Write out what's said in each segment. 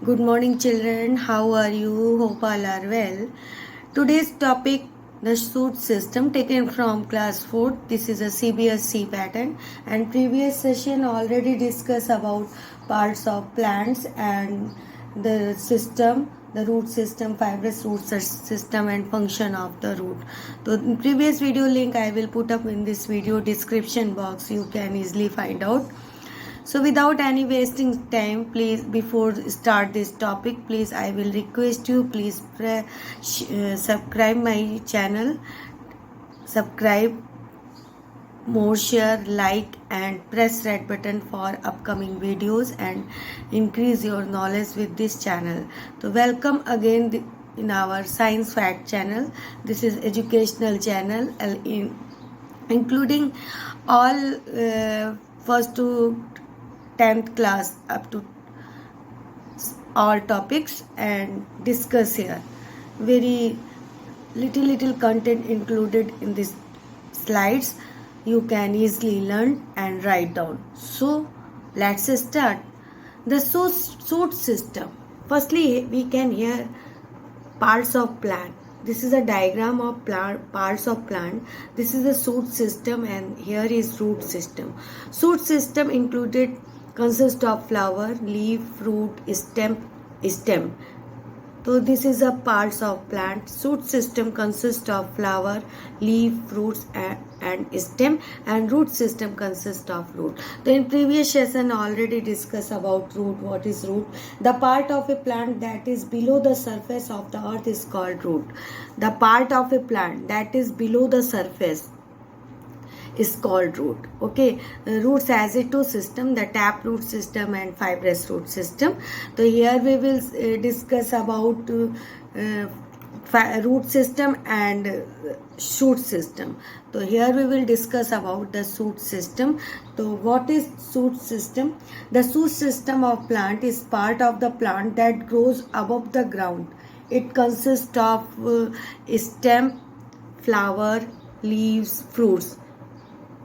Good morning, children. How are you? Hope all are well. Today's topic, the shoot system, taken from class 4. This is a CBSE pattern, and previous session already discussed about parts of plants and the system, the root system, fibrous root system, and function of the root. So, in previous video link I will put up in this video description box. You can easily find out. So without any wasting time, please before start this topic, please I will request you please subscribe my channel, subscribe, more share, like and press red button for upcoming videos and increase your knowledge with this channel. So welcome again in our science fact channel. This is educational channel including all first to 10th class up to all topics and discuss here. Very little content included in these slides. You can easily learn and write down. So let's start. The shoot system. Firstly, we can hear parts of plant. This is a diagram of parts of plant. This is the shoot system and here is root system. Shoot system included consists of flower, leaf, fruit, stem. So this is a parts of plant. Shoot system consists of flower, leaf, fruits and stem, and root system consists of root. So in previous session already discussed about root. What is root? The part of a plant that is below the surface of the earth is called root. The part of a plant that is below the surface is called root. Okay, roots has a two system, the tap root system and fibrous root system. So here we will discuss about root system and shoot system. So here we will discuss about the shoot system. So what is shoot system? The shoot system of plant is part of the plant that grows above the ground. It consists of stem, flower, leaves, fruits.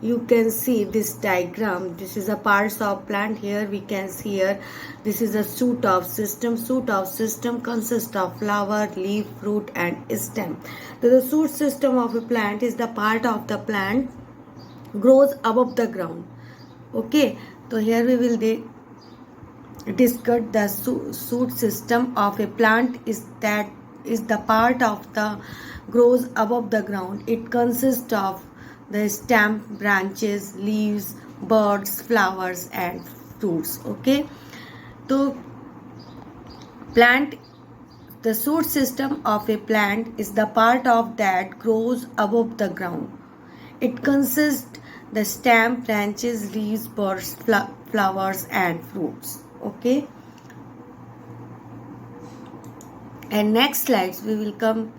You can see this diagram. This is a parts of plant. Here we can see here this is a shoot of system. Shoot of system consists of flower, leaf, fruit and stem. So the shoot system of a plant is the part of the plant grows above the ground. Okay, so here we will discuss the shoot system of a plant is the part of the grows above the ground. It consists of the stem, branches, leaves, buds, flowers and fruits. Okay, so the shoot system of a plant is the part of that grows above the ground. It consists the stem, branches, leaves, buds, flowers and fruits. Okay, and next slides we will come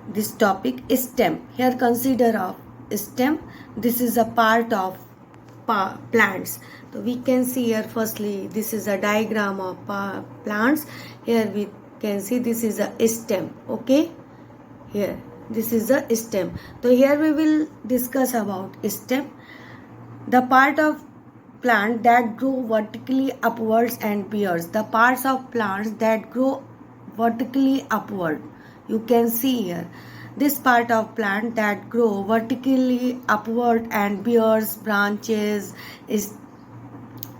this topic is stem. Here consider of stem. This is a part of plants. So we can see here firstly this is a diagram of plants. Here we can see this is a stem. Okay, here this is a stem. So here we will discuss about stem, the part of plant that grow vertically upwards and bears. The parts of plants that grow vertically upward. You can see here this part of plant that grow vertically upward and bears branches,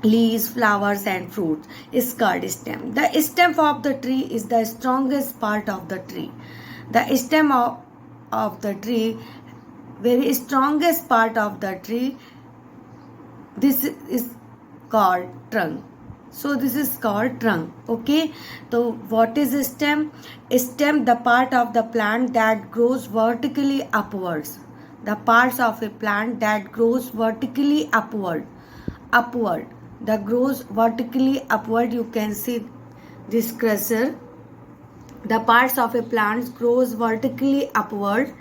leaves, flowers and fruits is called stem. The stem of the tree is the strongest part of the tree. The stem of the tree, very strongest part of the tree, this is called trunk. So this is called trunk. Okay, so what is a stem? A stem, the part of the plant that grows vertically upwards. The parts of a plant that grows vertically upward. That grows vertically upward. You can see this cursor. The parts of a plant grows vertically upward.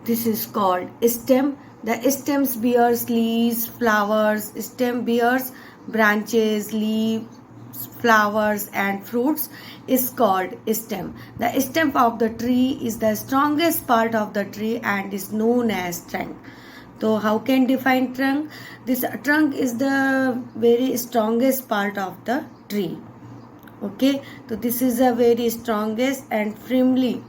This is called stem. The stems bears leaves, flowers. Stem bears branches, leaves, flowers and fruits is called stem. The stem of the tree is the strongest part of the tree and is known as trunk. So how can define trunk? This trunk is the very strongest part of the tree. Okay, so this is a very strongest and firmly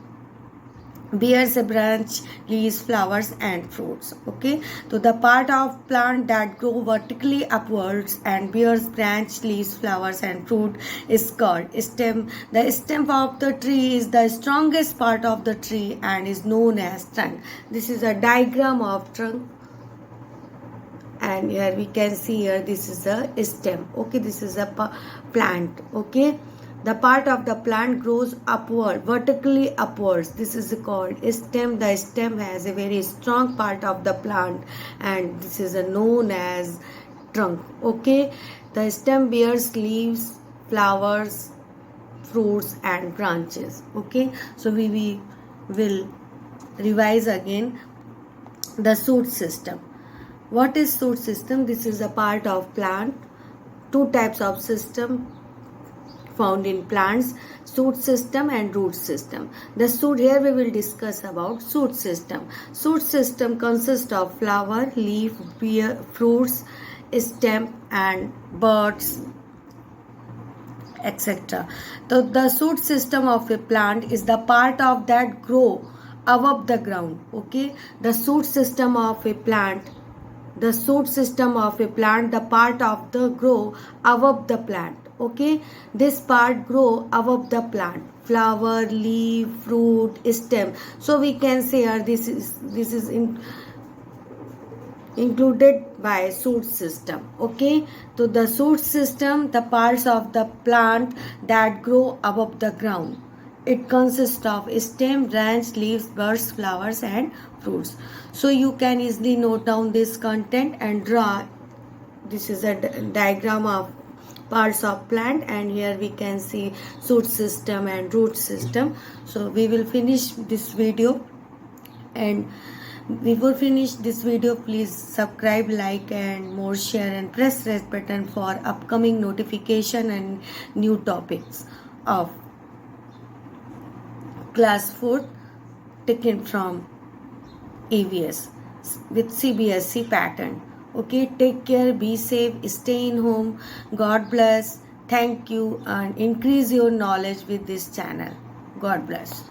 bears a branch, leaves, flowers and fruits. Okay, so the part of plant that grow vertically upwards and bears branch, leaves, flowers and fruit is called stem. The stem of the tree is the strongest part of the tree and is known as trunk. This is a diagram of trunk, and here we can see here this is a stem. Okay, this is a plant. Okay, the part of the plant grows upward, vertically upwards. This is called stem. The stem has a very strong part of the plant and this is known as trunk. Okay, the stem bears leaves, flowers, fruits and branches. Okay, so we will revise again the shoot system. What is shoot system? This is a part of plant. Two types of system found in plants: shoot system and root system. The shoot, here we will discuss about shoot system. Shoot system consists of flower, leaf, beer, fruits, stem and birds, etc. So the shoot system of a plant is the part of that grow above the ground. Okay, the shoot system of a plant, the shoot system of a plant, the part of the grow above the plant. Okay, this part grow above the plant: flower, leaf, fruit, stem. So we can say this is included by shoot system. Okay, so the shoot system, the parts of the plant that grow above the ground. It consists of stem, branch, leaves, buds, flowers and fruits. So you can easily note down this content and draw. This is a diagram of parts of plant, and here we can see shoot system and root system. So we will finish this video, and before finish this video, please subscribe, like and more share and press red button for upcoming notification and new topics of class 4 taken from EVS with CBSE pattern. Okay, take care, be safe, stay in home. God bless. Thank you and increase your knowledge with this channel. God bless.